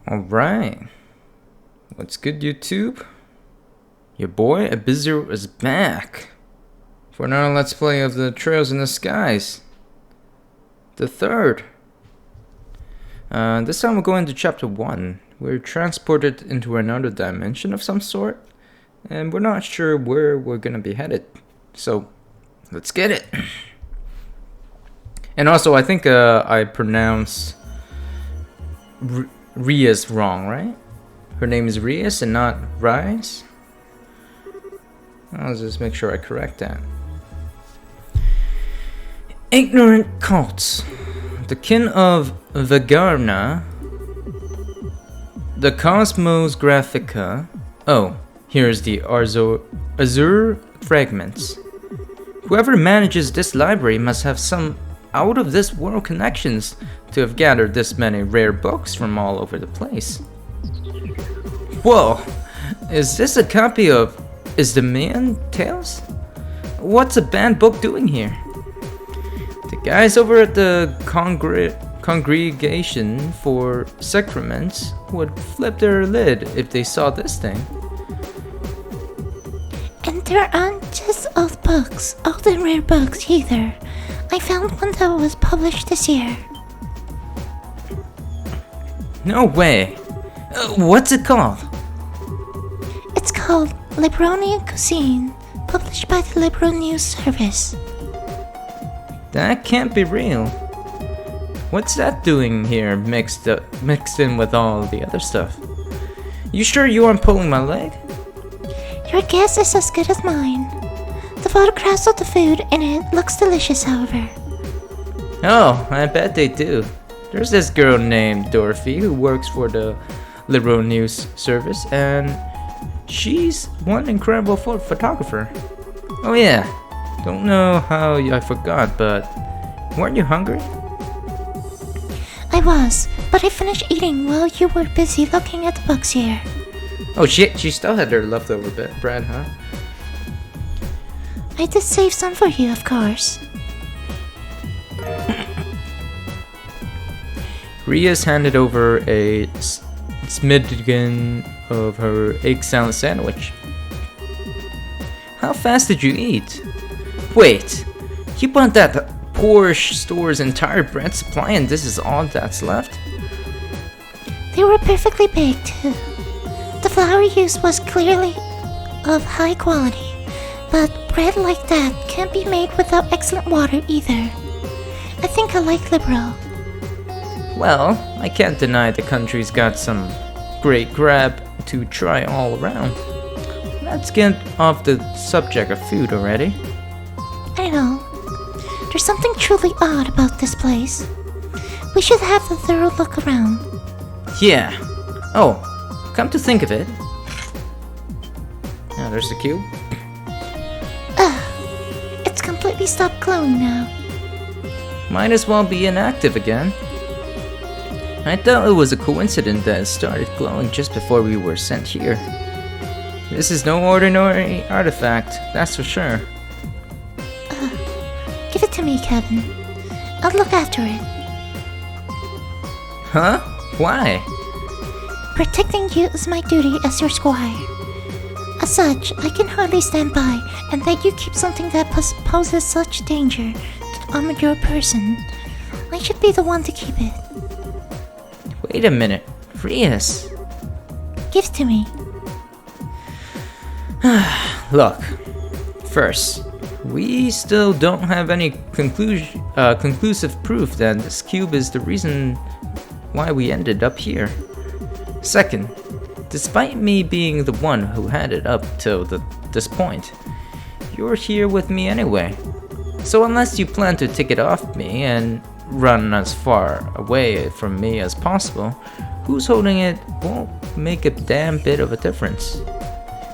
Alright. What's good, YouTube? Your boy Abizu is back for another Let's Play of the Trails in the Skies. The third. This time we're going to chapter 1. We're transported into another dimension of some sort, and we're not sure where we're gonna be headed. So, let's get it. And also, I think I pronounced Ries wrong, right? Her name is Ries and not Ries. I'll just make sure I correct that. Ignorant cults. The kin of Vagarna. The Cosmos Graphica. Oh, here's the Azure fragments. Whoever manages this library must have some out-of-this-world connections to have gathered this many rare books from all over the place. Whoa! Is this a copy of Is the Man Tales? What's a banned book doing here? The guys over at the Congregation for Sacraments would flip their lid if they saw this thing. And there aren't just old books, old and rare books either. I found one that was published this year. No way! What's it called? It's called Libronian Cuisine, published by the Liberal News Service. That can't be real. What's that doing here mixed in with all the other stuff? You sure you aren't pulling my leg? Your guess is as good as mine. The photographs of the food in it looks delicious, however. Oh, I bet they do. There's this girl named Dorothy who works for the Liberal News Service, and she's one incredible photographer. Oh yeah, don't know how I forgot, but weren't you hungry? I was, but I finished eating while you were busy looking at the books here. Oh shit, she still had her leftover bread, huh? I did save some for you, of course. Ria's handed over a smidgen of her egg salad sandwich. How fast did you eat? Wait, you bought that poor store's entire bread supply and this is all that's left? They were perfectly baked too. The flour used was clearly of high quality, but bread like that can't be made without excellent water either. I think I like Liberal. Well, I can't deny the country's got some great grab to try all around. Let's get off the subject of food already. I know. There's something truly odd about this place. We should have a thorough look around. Yeah. Oh, come to think of it. Now there's the cube. It's completely stopped glowing now. Might as well be inactive again. I thought it was a coincidence that it started glowing just before we were sent here. This is no ordinary artifact, that's for sure. Give it to me, Kevin. I'll look after it. Huh? Why? Protecting you is my duty as your squire. As such, I can hardly stand by and let you keep something that poses such danger to your person. I should be the one to keep it. Wait a minute, Ries. Give it to me. Look, first, we still don't have any conclusive proof that this cube is the reason why we ended up here. Second, despite me being the one who had it up till this point, you're here with me anyway. So unless you plan to take it off me and run as far away from me as possible, who's holding it won't make a damn bit of a difference.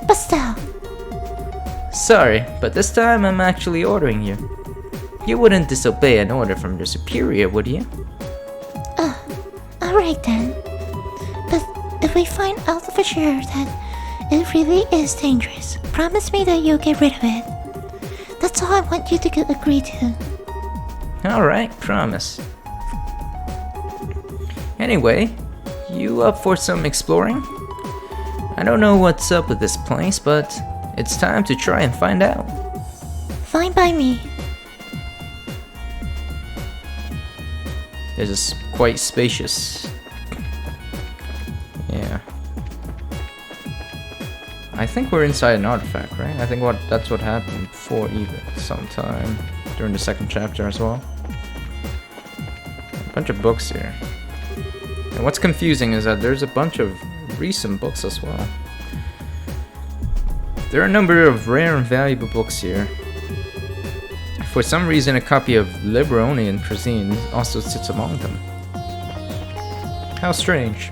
But still. Sorry, but this time I'm actually ordering you. You wouldn't disobey an order from your superior, would you? Alright then. But if we find out for sure that it really is dangerous, promise me that you'll get rid of it. That's all I want you to agree to. Alright, promise. Anyway, You up for some exploring? I don't know what's up with this place, but it's time to try and find out. Fine by me. This is quite spacious. Yeah. I think we're inside an artifact, right? I think that's what happened before even sometime during the second chapter as well. A bunch of books here. And what's confusing is that there's a bunch of recent books as well. There are a number of rare and valuable books here. For some reason, a copy of Liberonian cuisine also sits among them. How strange.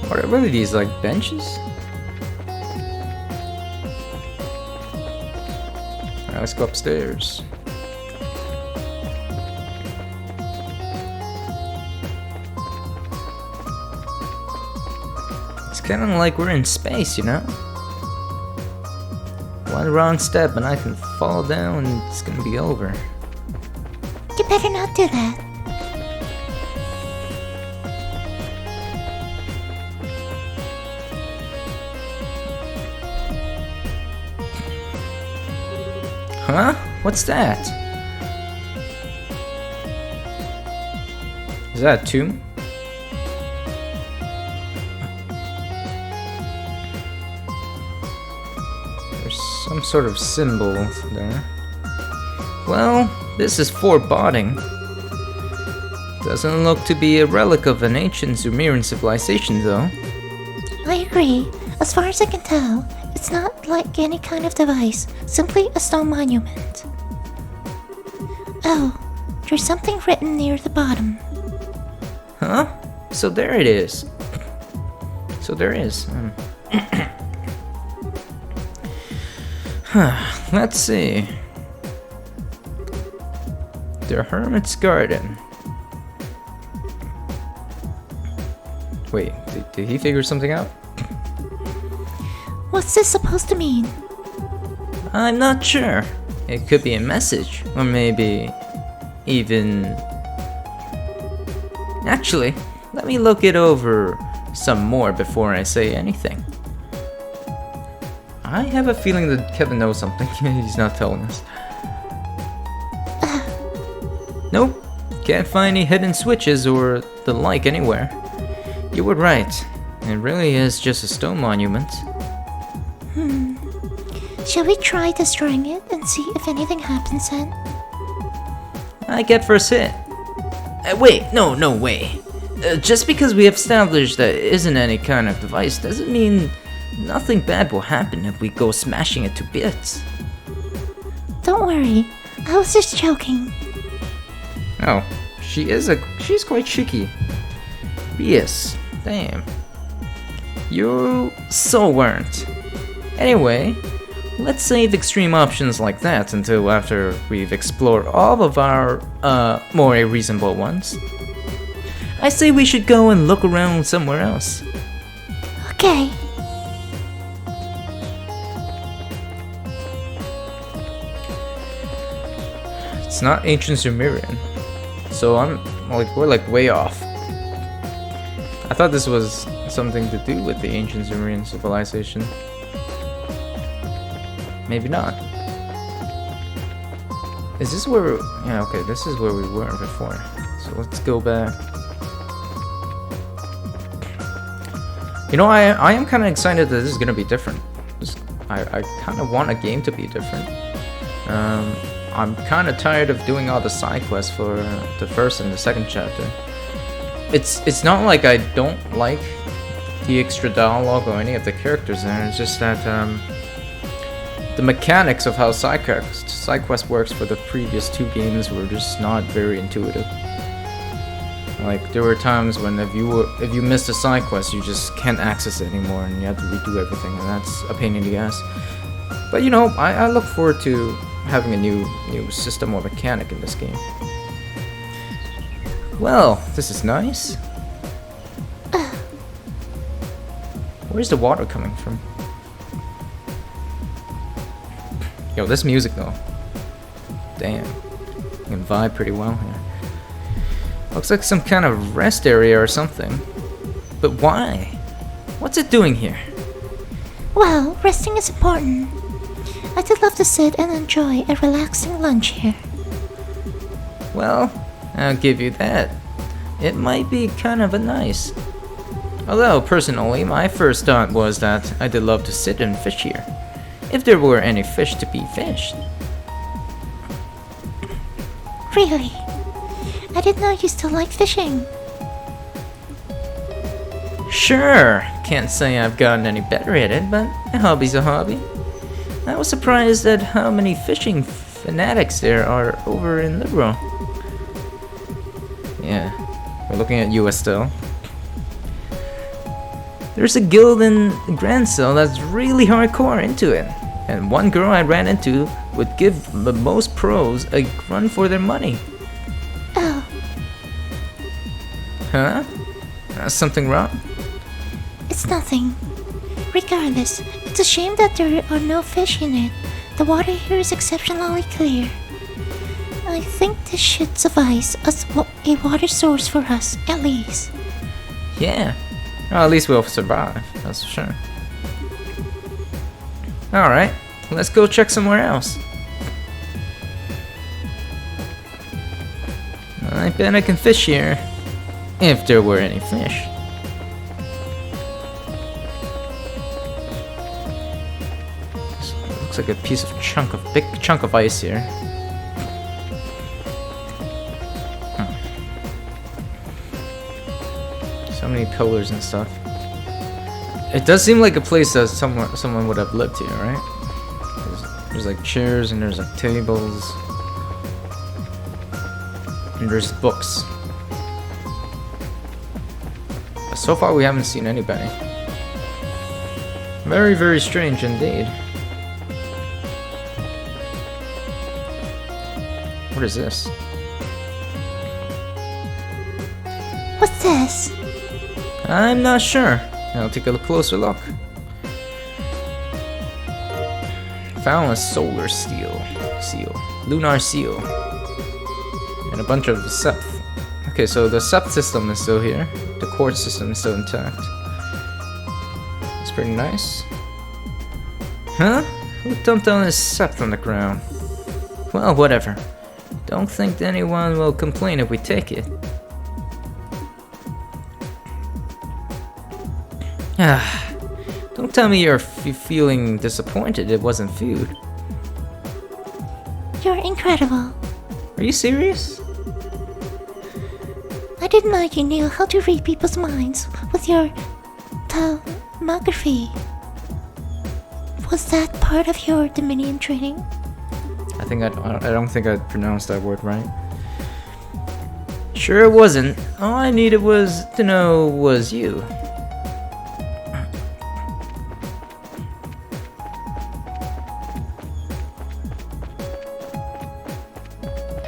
What are these, like benches? Alright, let's go upstairs. It's kind of like we're in space, you know? One wrong step and I can fall down and it's gonna be over. You better not do that. Huh? What's that? Is that a tomb? There's some sort of symbol there. Well, this is foreboding. Doesn't look to be a relic of an ancient Sumerian civilization, though. I agree. As far as I can tell, it's not like any kind of device, simply a stone monument. Oh, there's something written near the bottom. Huh? So there it is. So there is. Let's see. The Hermit's Garden. Wait, did he figure something out? What's this supposed to mean? I'm not sure. It could be a message, or maybe even... Actually, let me look it over some more before I say anything. I have a feeling that Kevin knows something he's not telling us. Nope, can't find any hidden switches or the like anywhere. You were right, it really is just a stone monument. Shall we try destroying it and see if anything happens then? I get first hit. Wait, no way. Just because we have established that it isn't any kind of device doesn't mean nothing bad will happen if we go smashing it to bits. Don't worry, I was just joking. Oh, she's quite cheeky. Yes, damn. You so weren't. Anyway, let's save extreme options like that until after we've explored all of our, more reasonable ones. I say we should go and look around somewhere else. Okay. It's not ancient Sumerian, so we're like way off. I thought this was something to do with the ancient Sumerian civilization. Maybe not. Is this where... Yeah, okay, this is where we were before. So let's go back. You know, I am kind of excited that this is going to be different. I kind of want a game to be different. I'm kind of tired of doing all the side quests for the first and the second chapter. It's not like I don't like the extra dialogue or any of the characters there. It's just that the mechanics of how side quest works for the previous two games were just not very intuitive. Like, there were times when if you missed a side quest, you just can't access it anymore, and you have to redo everything, and that's a pain in the ass. But you know, I look forward to having a new system or mechanic in this game. Well, this is nice. Where's the water coming from? Yo, this music though. Damn. You can vibe pretty well here. Looks like some kind of rest area or something. But why? What's it doing here? Well, resting is important. I did love to sit and enjoy a relaxing lunch here. Well, I'll give you that. It might be kind of a nice. Although, personally, my first thought was that I did love to sit and fish here. If there were any fish to be fished. Really? I didn't know you still like fishing. Sure, can't say I've gotten any better at it, but a hobby's a hobby. I was surprised at how many fishing fanatics there are over in Liberal. Yeah, we're looking at US still. There's a guild in Grancel that's really hardcore into it, and one girl I ran into would give the most pros a run for their money. Oh, Huh? Something wrong? it's nothing. Regardless, it's a shame that there are no fish in it. The water here is exceptionally clear. I think this should suffice as a water source for us, at least. Yeah. Well, at least we'll survive, that's for sure. Alright, let's go check somewhere else. I bet I can fish here. If there were any fish. Looks like a big chunk of ice here. So many pillars and stuff. It does seem like a place that someone would have lived here, right? There's like chairs and there's like tables. And there's books. But so far we haven't seen anybody. Very, very strange indeed. What is this? What's this? I'm not sure. I'll take a closer look. Found a solar seal, lunar seal, and a bunch of sept. Okay, so the sept system is still here. The quartz system is still intact. It's pretty nice. Huh? Who dumped all this sept on the ground? Well, whatever. Don't think anyone will complain if we take it. Ah, don't tell me you're feeling disappointed it wasn't food. You're incredible. Are you serious? I didn't know you knew how to read people's minds with your tomography. Was that part of your Dominion training? I don't think I pronounced that word right. Sure it wasn't. All I needed was to know was you.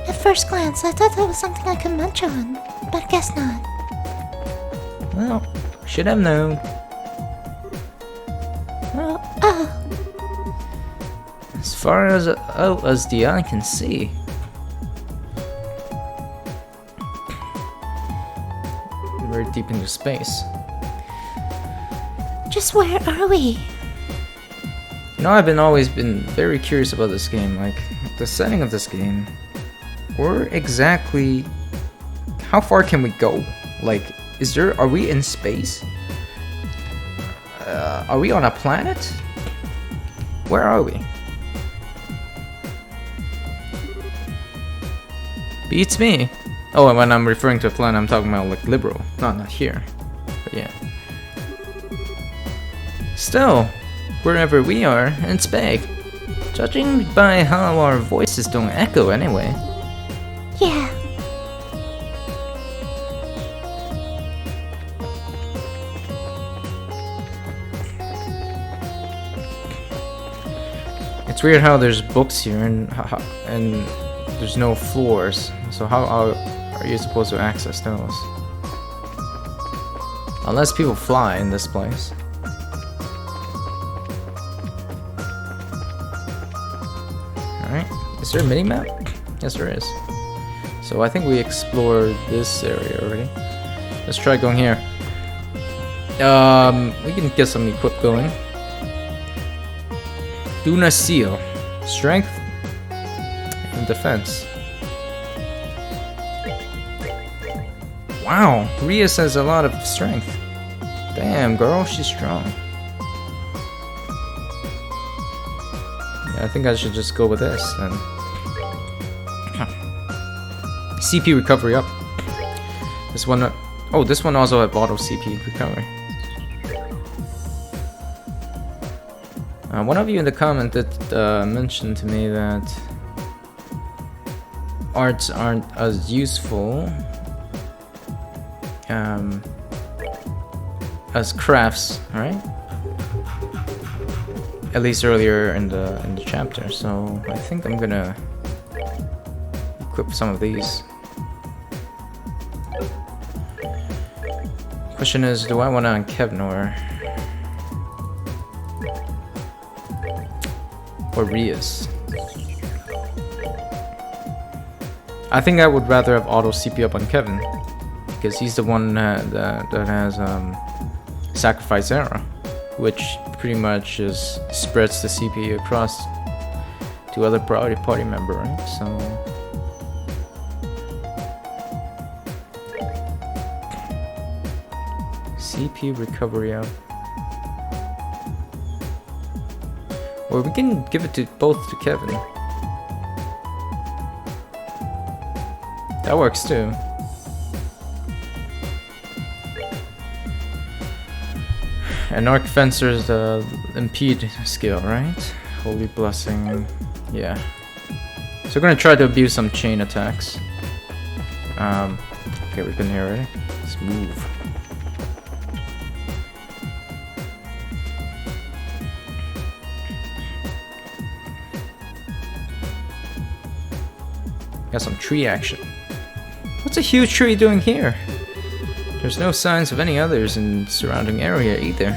At first glance, I thought that was something I could munch on, but I guess not. Well, should have known. Oh, As far as the eye can see. Very deep into space. just where are we? You know, I've always been very curious about this game, like the setting of this game. Where exactly, how far can we go? Like, are we in space? Are we on a planet? Where are we? Beats me. Oh, and when I'm referring to a planet, I'm talking about like liberal, not here. But yeah. Still, wherever we are, it's big. Judging by how our voices don't echo anyway. Yeah. It's weird how there's books here and there's no floors. So how are you supposed to access those? Unless people fly in this place. Alright, is there a mini-map? Yes there is. So I think we explored this area already. Let's try going here. We can get some equip going. Duna Seal. Strength and defense. Wow, Ries has a lot of strength. Damn, girl, she's strong. Yeah, I think I should just go with this then. CP recovery up. This one, oh, this one also have auto CP recovery. One of you in the comment that mentioned to me that arts aren't as useful as crafts, right? At least earlier in the chapter. So I think I'm gonna equip some of these. Question is, do I want to on Kevin or Ries? I think I would rather have auto CP up on Kevin because he's the one that has sacrifice arrow, which pretty much just spreads the CP across to other party member, right? So CP recovery up. Or we can give it to both to Kevin. That works too. And Arc Fencer's the impede skill, right? Holy Blessing, yeah. So we're gonna try to abuse some chain attacks. Okay, we've been here already. Let's move. Got some tree action. What's a huge tree doing here? There's no signs of any others in the surrounding area either.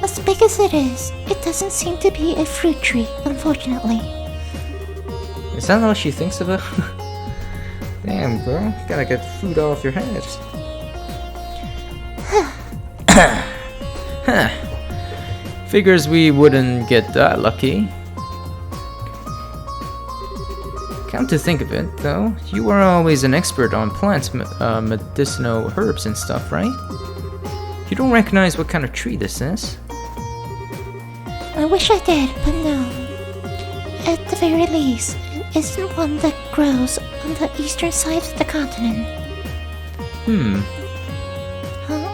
As big as it is, it doesn't seem to be a fruit tree, unfortunately. Is that all she thinks about? Damn, girl. Gotta get the food off your head. Huh. Figures we wouldn't get that lucky. Come to think of it, though, you were always an expert on plants, medicinal herbs and stuff, right? You don't recognize what kind of tree this is? I wish I did, but no. At the very least, it isn't one that grows on the eastern side of the continent. Huh?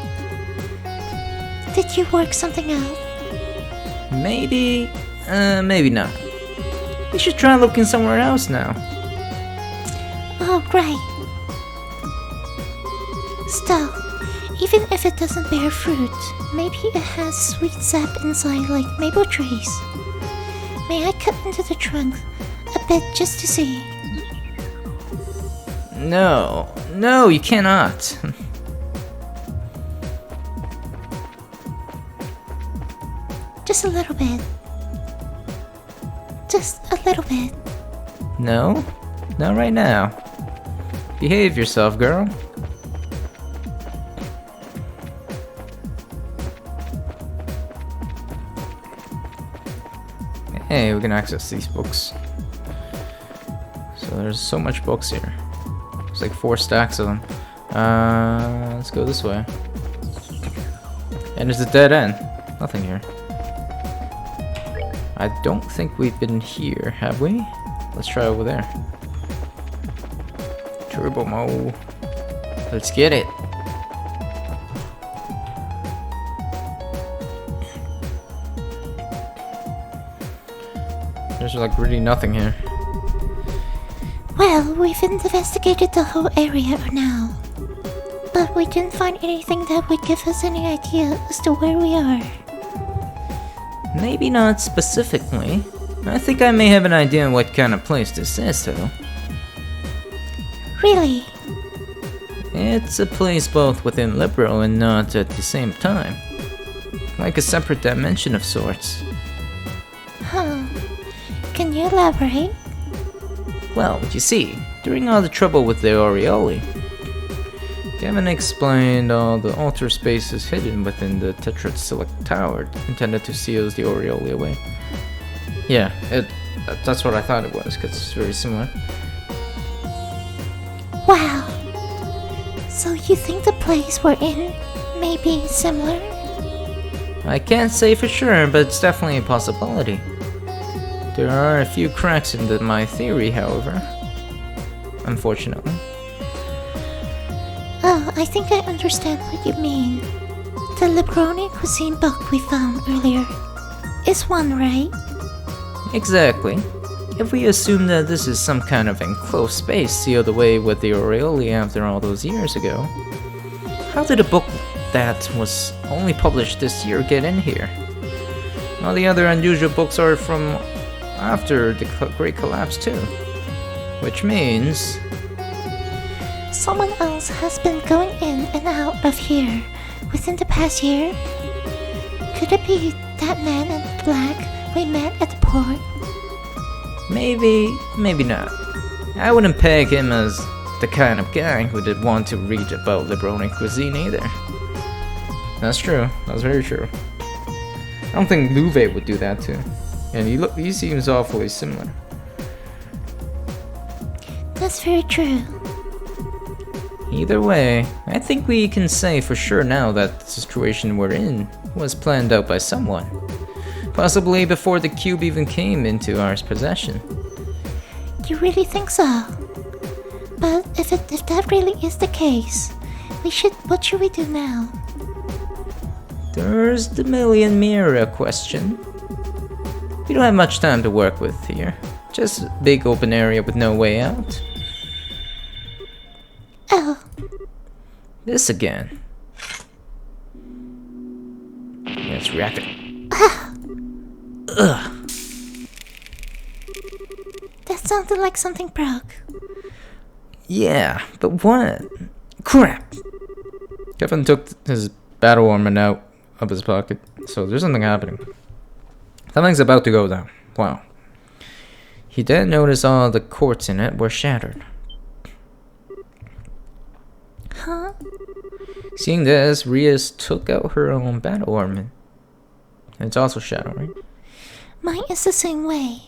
Did you work something out? Maybe, maybe not. We should try looking somewhere else now. Oh, right. Still, even if it doesn't bear fruit, maybe it has sweet sap inside like maple trees. May I cut into the trunk a bit just to see? No, you cannot. Just a little bit. Just a little bit. No, not right now. Behave yourself, girl. Hey, we can access these books. So there's so much books here. There's like 4 stacks of them. Let's go this way. And there's a dead end. Nothing here. I don't think we've been here, have we? Let's try over there. Turbo mode. Let's get it. There's like really nothing here. Well, we've investigated the whole area now. But we didn't find anything that would give us any idea as to where we are. Maybe not specifically. I think I may have an idea on what kind of place this is, though. Really? It's a place both within Liberal and not at the same time. Like a separate dimension of sorts. Huh. Can you elaborate? Well, you see, during all the trouble with the Aureoli, Kevin explained all the altar spaces hidden within the Tetrasilic Tower intended to seal the Aureoli away. Yeah, that's what I thought it was, because it's very similar. Wow. So you think the place we're in may be similar? I can't say for sure, but it's definitely a possibility. There are a few cracks in my theory, however. Unfortunately. Oh, I think I understand what you mean. The Lebroni cuisine book we found earlier is one, right? Exactly. If we assume that this is some kind of enclosed space sealed away with the Aureoli after all those years ago, how did a book that was only published this year get in here? All the other unusual books are from after the Great Collapse too. Which means... someone else has been going in and out of here within the past year? Could it be that man in black we met at the port? Maybe, maybe not. I wouldn't peg him as the kind of guy who did want to read about Lebroni cuisine either. That's true. That's very true. I don't think Louvet would do that too. And he seems awfully similar. That's very true. Either way, I think we can say for sure now that the situation we're in was planned out by someone. Possibly before the cube even came into our possession. You really think so? But if that really is the case, what should we do now? There's the million mirror question. We don't have much time to work with here. Just a big open area with no way out. Oh. This again. Yeah, it's reacting. Ugh. That sounded like something broke. Yeah, but what? Crap! Kevin took his battle ornament out of his pocket, so there's something happening. Something's about to go down. Wow. He then noticed all the quartz in it were shattered. Huh? Seeing this, Ries took out her own battle ornament. And it's also shattered, right? Mine is the same way.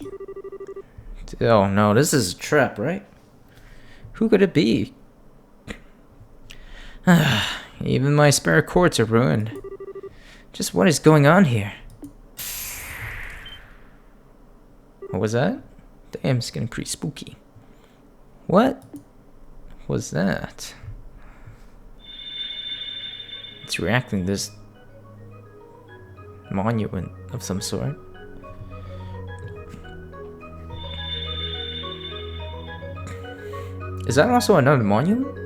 Oh no, this is a trap, right? Who could it be? Even my spare quartz are ruined. Just what is going on here? What was that? Damn, it's getting pretty spooky. What was that? It's reacting to this monument of some sort. Is that also another monument?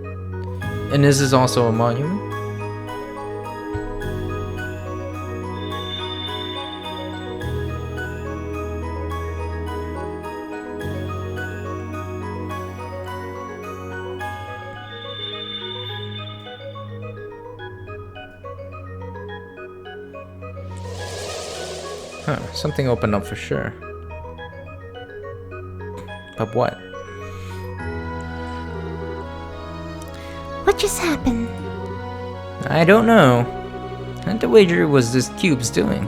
And this is also a monument? Huh, something opened up for sure. But what? What just happened? I don't know. And the wager was this cube's doing.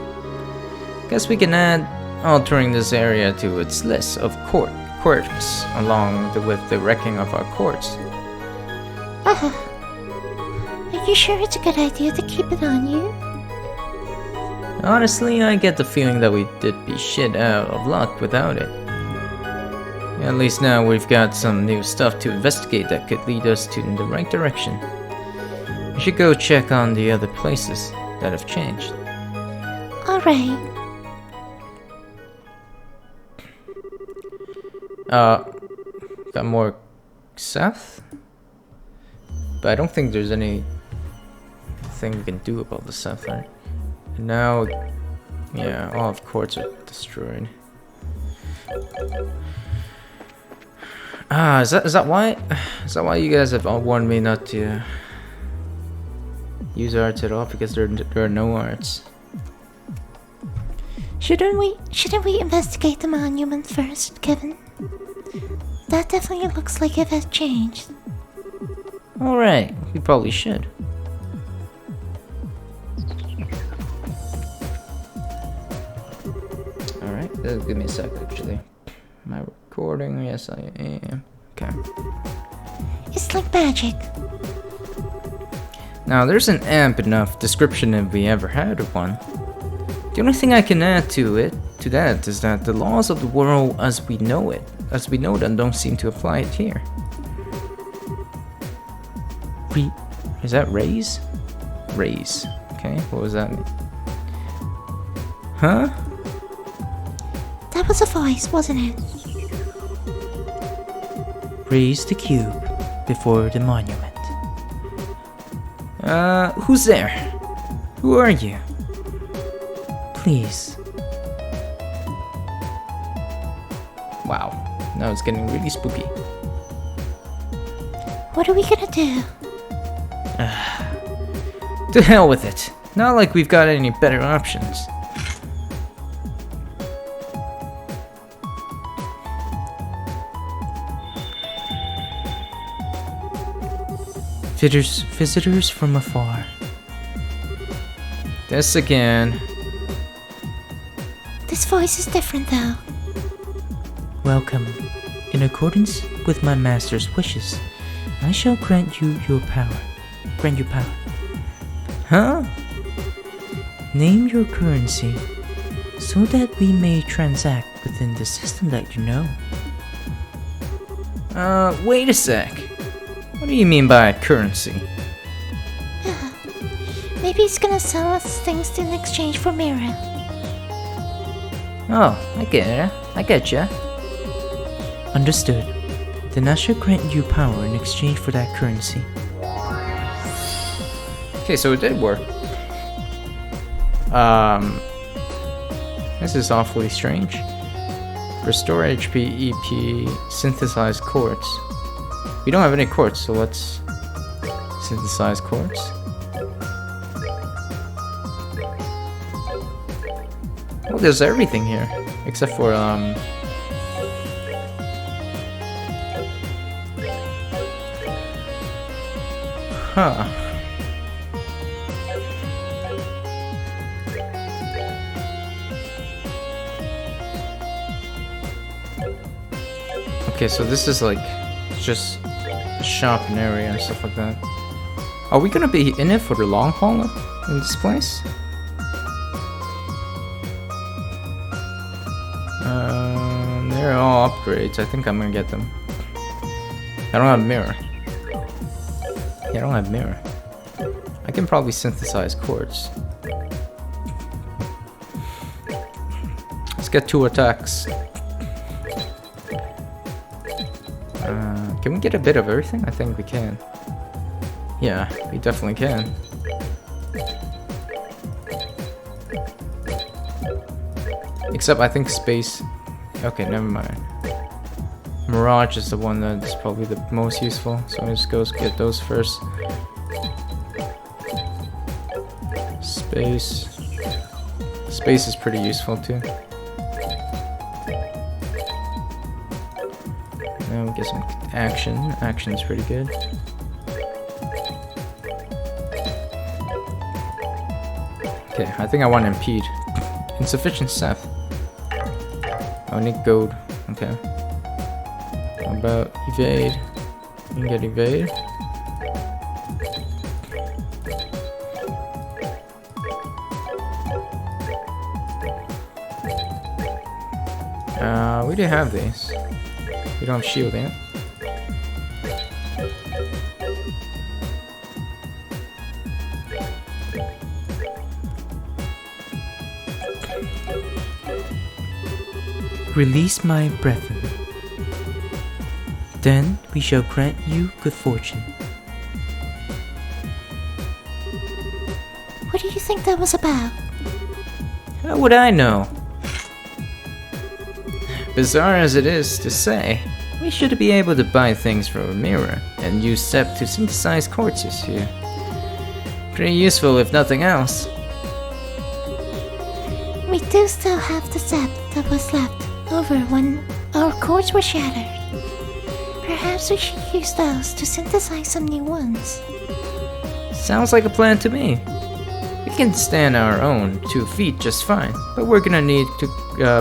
Guess we can add altering this area to its list of quirks with the wrecking of our quartz. Are you sure it's a good idea to keep it on you? Honestly, I get the feeling that we did be shit out of luck without it. At least now we've got some new stuff to investigate that could lead us in the right direction. We should go check on the other places that have changed. Alright. Got more Seth? But I don't think there's anything we can do about the Seth, right? And now, yeah, all of quartz are destroyed. Is that why? Is that why you guys have all warned me not to use arts at all? Because there are no arts. Shouldn't we investigate the monument first, Kevin? That definitely looks like it has changed. Alright, we probably should. Alright, give me a sec actually. Am I recording? Yes, I am. Okay. It's like magic. Now, there's an amp enough description if we ever had one. The only thing I can add to that is that the laws of the world as we know them, don't seem to apply it here. Is that Ries? Ries. Okay, what was that mean? Huh? That was a voice, wasn't it? Raise the cube before the monument. Who's there? Who are you? Please. Wow, now it's getting really spooky. What are we gonna do? To hell with it. Not like we've got any better options. Visitors from afar. This again. This voice is different though. Welcome. In accordance with my master's wishes, I shall grant you your power. Grant you power. Huh? Name your currency so that we may transact within the system that you know. Wait a sec. What do you mean by currency? Maybe he's gonna sell us things in exchange for Mira. Oh, I get ya. Understood. Then I shall grant you power in exchange for that currency. Okay, so it did work. This is awfully strange. Restore HP, EP, synthesize quartz. We don't have any quartz, so let's synthesize quartz. Well, there's everything here, except for Huh. Okay, so this is like just a shopping area and stuff like that. Are we gonna be in it for the long haul in this place? They're all upgrades. I think I'm gonna get them. I don't have a mirror. Yeah, I don't have a mirror. I can probably synthesize quartz. Let's get 2 attacks. Can we get a bit of everything? I think we can. Yeah, we definitely can. Except I think space... Okay, never mind. Mirage is the one that's probably the most useful, so I just go get those first. Space. Space is pretty useful too. Now we get some action. Action's pretty good. Okay, I think I want to impede. Insufficient stuff. I need gold. Okay. How about evade? You can get evade. We do have these. We don't have shield yet. Release my brethren. Then we shall grant you good fortune. What do you think that was about? How would I know? Bizarre as it is to say, we should be able to buy things from a mirror and use SEP to synthesize quartzes here. Pretty useful if nothing else. We do still have the set that was left over when our cords were shattered. Perhaps we should use those to synthesize some new ones. Sounds like a plan to me. We can stand our own 2 feet just fine, but we're gonna need to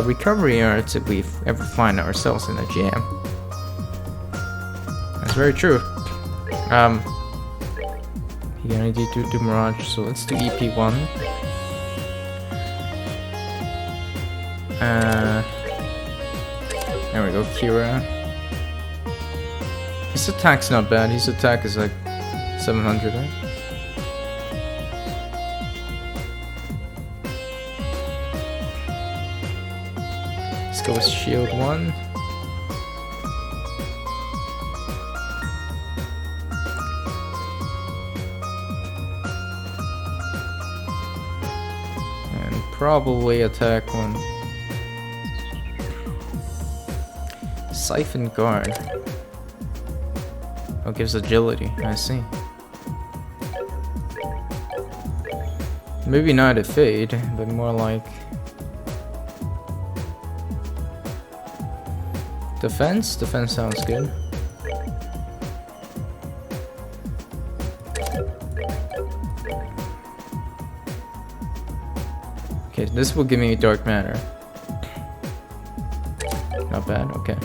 recovery arts if we ever find ourselves in a jam. That's very true. You only need to do Mirage, so let's do EP1. There we go, Kira. His attack's not bad. His attack is like 700, right? Let's go with Shield 1. And probably attack 1. Siphon Guard. Oh, gives agility. I see. Maybe not a fade, but more like defense. Defense sounds good. Okay, this will give me dark matter. Not bad. Okay.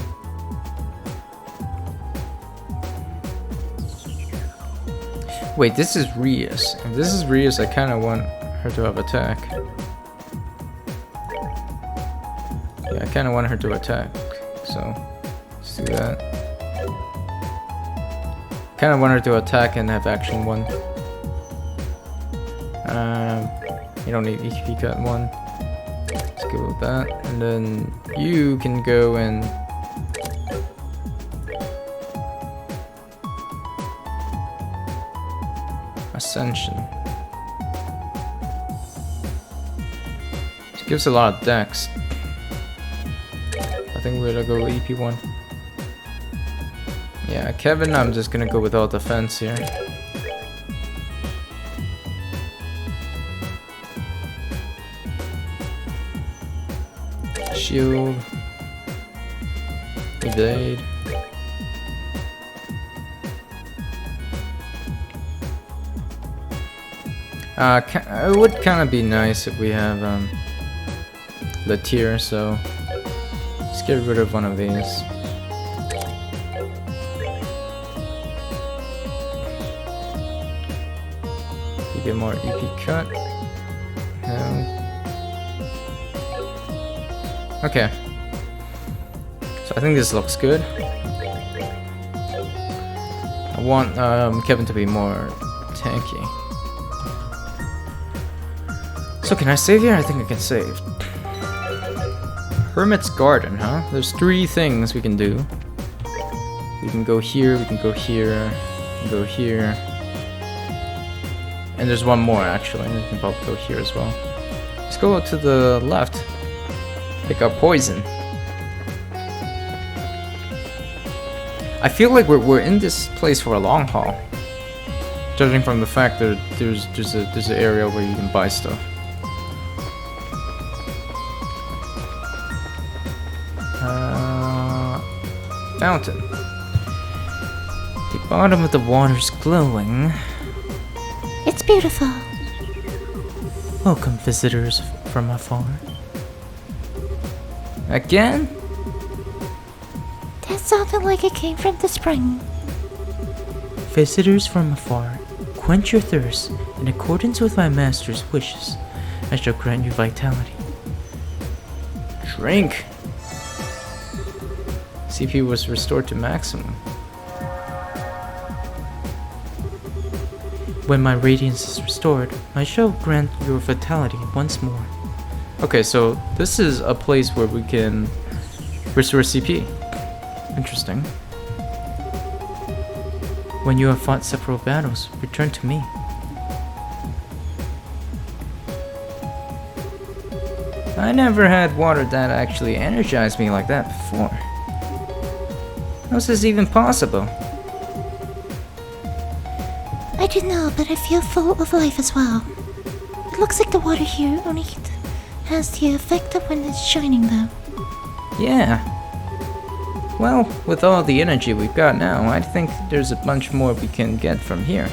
Wait, this is Ries. If this is Ries, I kind of want her to have attack. Yeah, I kind of want her to attack. So, let's do that. Kind of want her to attack and have action 1. You don't need HP cut 1. Let's go with that. And then you can go and Ascension. It gives a lot of dex. I think we're gonna go with EP1. Yeah, Kevin, I'm just gonna go with all defense here. Shield. Evade. It would kind of be nice if we have the tier, so let's get rid of one of these. You get more EP cut. No. Okay. So I think this looks good. I want Kevin to be more tanky. So can I save here? I think I can save. Hermit's Garden, huh? There's 3 things we can do. We can go here, we can go here, we can go here. And there's one more actually. We can both go here as well. Let's go to the left. Pick up poison. I feel like we're in this place for a long haul. Judging from the fact that there's an area where you can buy stuff. Fountain. The bottom of the water's glowing. It's beautiful. Welcome, visitors from afar. Again? That sounded like it came from the spring. Visitors from afar, quench your thirst. In accordance with my master's wishes, I shall grant you vitality. Drink! CP was restored to maximum. When my radiance is restored, I shall grant your vitality once more. Okay, so this is a place where we can restore CP. Interesting. When you have fought several battles, return to me. I never had water that actually energized me like that before. How is this even possible? I don't know, but I feel full of life as well. It looks like the water here only has the effect of when it's shining though. Yeah. Well, with all the energy we've got now, I think there's a bunch more we can get from here.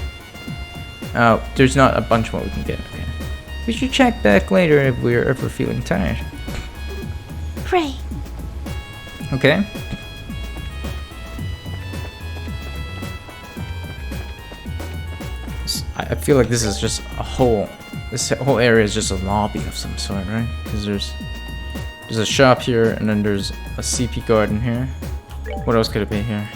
Oh, there's not a bunch more we can get, okay. We should check back later if we're ever feeling tired. Right. Okay. I feel like this is just this whole area is just a lobby of some sort, right? Because there's a shop here, and then there's a CP garden here. What else could it be here?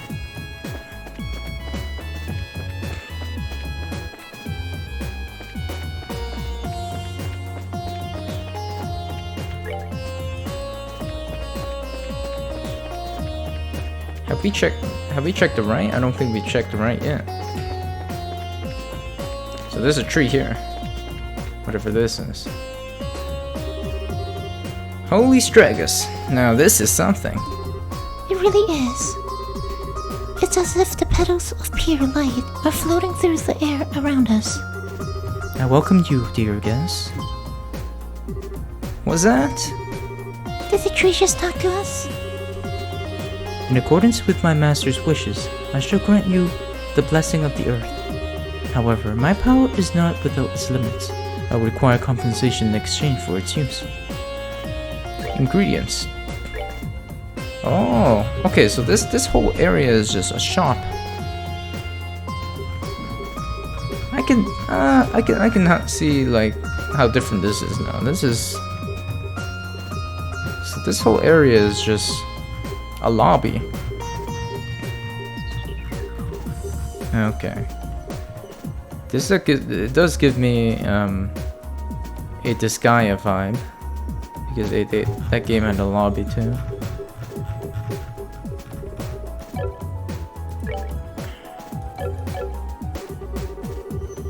Have we checked the right? I don't think we checked the right yet. So there's a tree here. Whatever this is. Holy Stragus. Now this is something. It really is. It's as if the petals of pure light are floating through the air around us. I welcome you, dear guest. What's that? Did the tree just talk to us? In accordance with my master's wishes, I shall grant you the blessing of the earth. However, my power is not without its limits. I will require compensation in exchange for its use. Ingredients. Oh, okay, so this whole area is just a shop. I can see like how different this is now. So this whole area is just a lobby. Okay. It does give me a Disgaea vibe, because that game had a lobby too.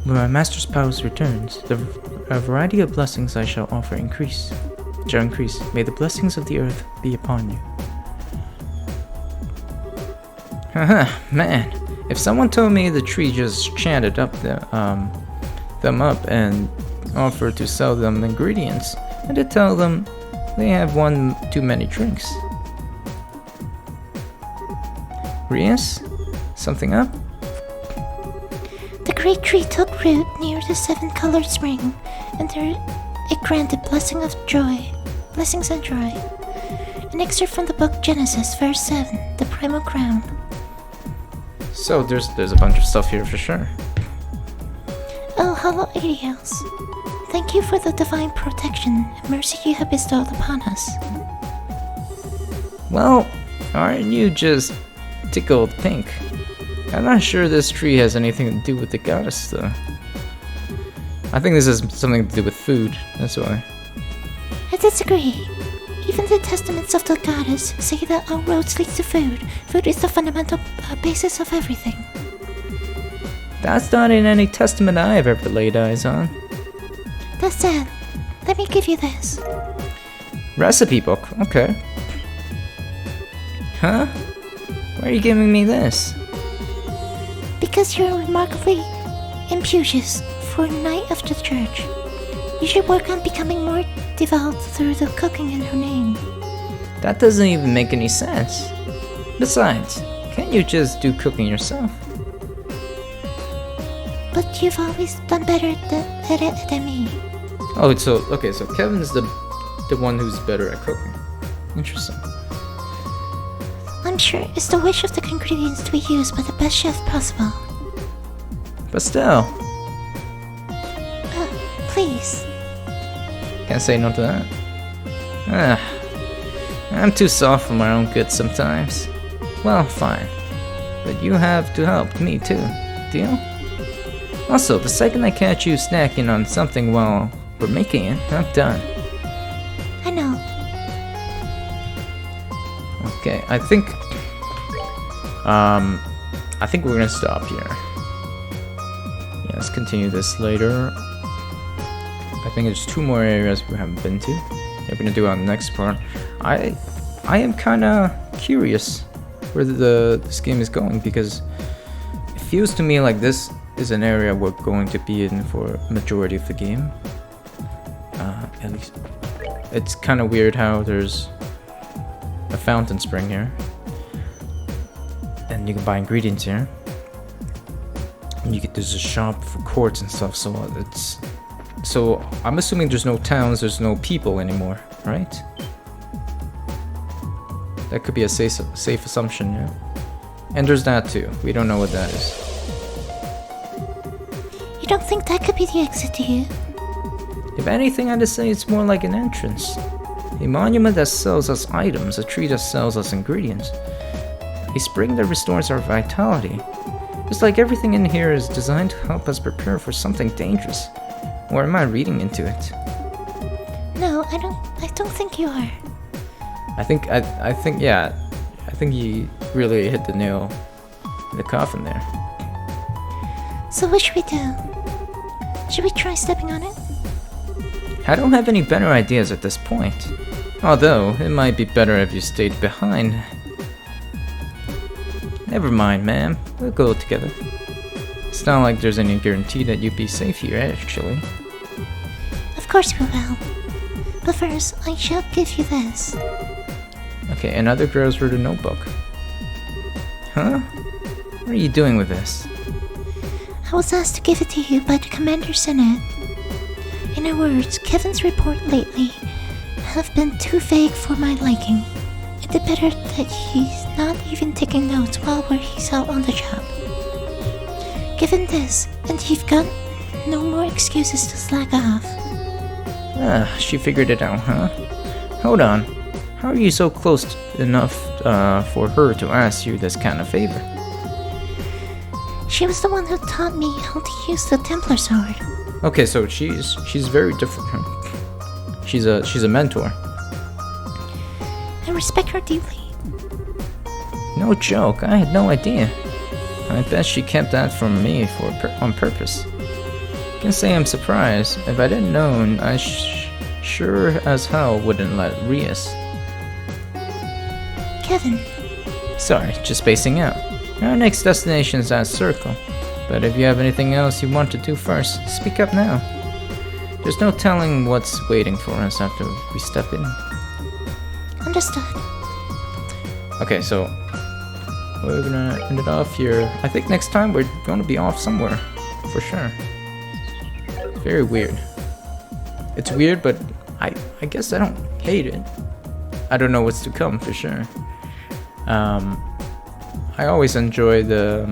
When my master's powers returns, a variety of blessings I shall offer increase. May the blessings of the earth be upon you. Haha, man. If someone told me the tree just chanted up them up and offered to sell them ingredients, and to tell them they have one too many drinks. Ries? Something up? The great tree took root near the seven-colored spring, and there it granted blessings and joy. An excerpt from the book Genesis, verse 7, the primal crown. So there's a bunch of stuff here for sure. Oh, hello, Ariels. Thank you for the divine protection and mercy you have bestowed upon us. Well, aren't you just tickled pink? I'm not sure this tree has anything to do with the goddess, though. I think this has something to do with food, that's why. I disagree. Even the testaments of the goddess say that all roads lead to food. Food is the fundamental basis of everything. That's not in any testament I've ever laid eyes on. That said, let me give you this. Recipe book, okay. Huh? Why are you giving me this? Because you're remarkably impetuous for a knight of the church. You should work on becoming more devout through the cooking in her name. That doesn't even make any sense. Besides, can't you just do cooking yourself? But you've always done better at it than me. Oh, so Kevin's the one who's better at cooking. Interesting. I'm sure it's the wish of the ingredients to be used by the best chef possible. But still, Please. can't say no to that. I'm too soft for my own good sometimes. Well, fine. But you have to help me too. Deal? Also, the second I catch you snacking on something while we're making it, I'm done. I know. Okay, I think we're gonna stop here. Yeah, let's continue this later. I think there's 2 more areas we haven't been to. Yeah, we're gonna do it on the next part. I am kinda curious where this game is going, because it feels to me like this is an area we're going to be in for a majority of the game. At least it's kind of weird how there's a fountain spring here. And you can buy ingredients here. And there's a shop for quartz and stuff, so I'm assuming there's no towns, there's no people anymore, right? That could be a safe assumption, yeah. And there's that too. We don't know what that is. You don't think that could be the exit, do you? If anything, I'd say it's more like an entrance. A monument that sells us items, a tree that sells us ingredients. A spring that restores our vitality. It's like everything in here is designed to help us prepare for something dangerous. Or am I reading into it? No, I don't think you are. I think you really hit the nail in the coffin there. So what should we do? Should we try stepping on it? I don't have any better ideas at this point. Although, it might be better if you stayed behind. Never mind, ma'am. We'll go together. It's not like there's any guarantee that you'd be safe here, actually. Of course we will. But first, I shall give you this. Okay, another girl's written notebook. Huh? What are you doing with this? I was asked to give it to you by the Commander Senate. In her words, Kevin's report lately have been too vague for my liking. It'd be better that he's not even taking notes while he's out on the job. Given this, and you've got no more excuses to slack off. She figured it out, huh? Hold on. How are you so close enough for her to ask you this kind of favor? She was the one who taught me how to use the Templar sword. Okay, so she's very different. She's a mentor. I respect her deeply. No joke, I had no idea. I bet she kept that from me on purpose. Can say I'm surprised. If I didn't know, I sure as hell wouldn't let Ries. Kevin. Sorry, just spacing out. Our next destination is that circle. But if you have anything else you want to do first, speak up now. There's no telling what's waiting for us after we step in. Understood. Okay, so we're gonna end it off here. I think next time we're gonna be off somewhere, for sure. Very weird. It's weird, but I guess I don't hate it. I don't know what's to come for sure. I always enjoy the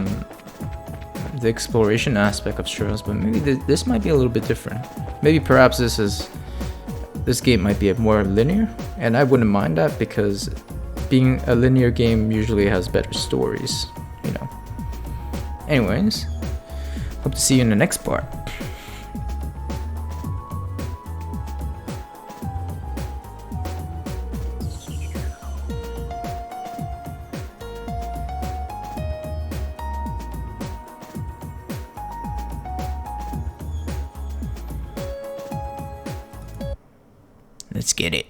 exploration aspect of trails, but maybe this might be a little bit different. Maybe perhaps this game might be more linear, and I wouldn't mind that because being a linear game usually has better stories, you know. Anyways, hope to see you in the next part. Let's get it.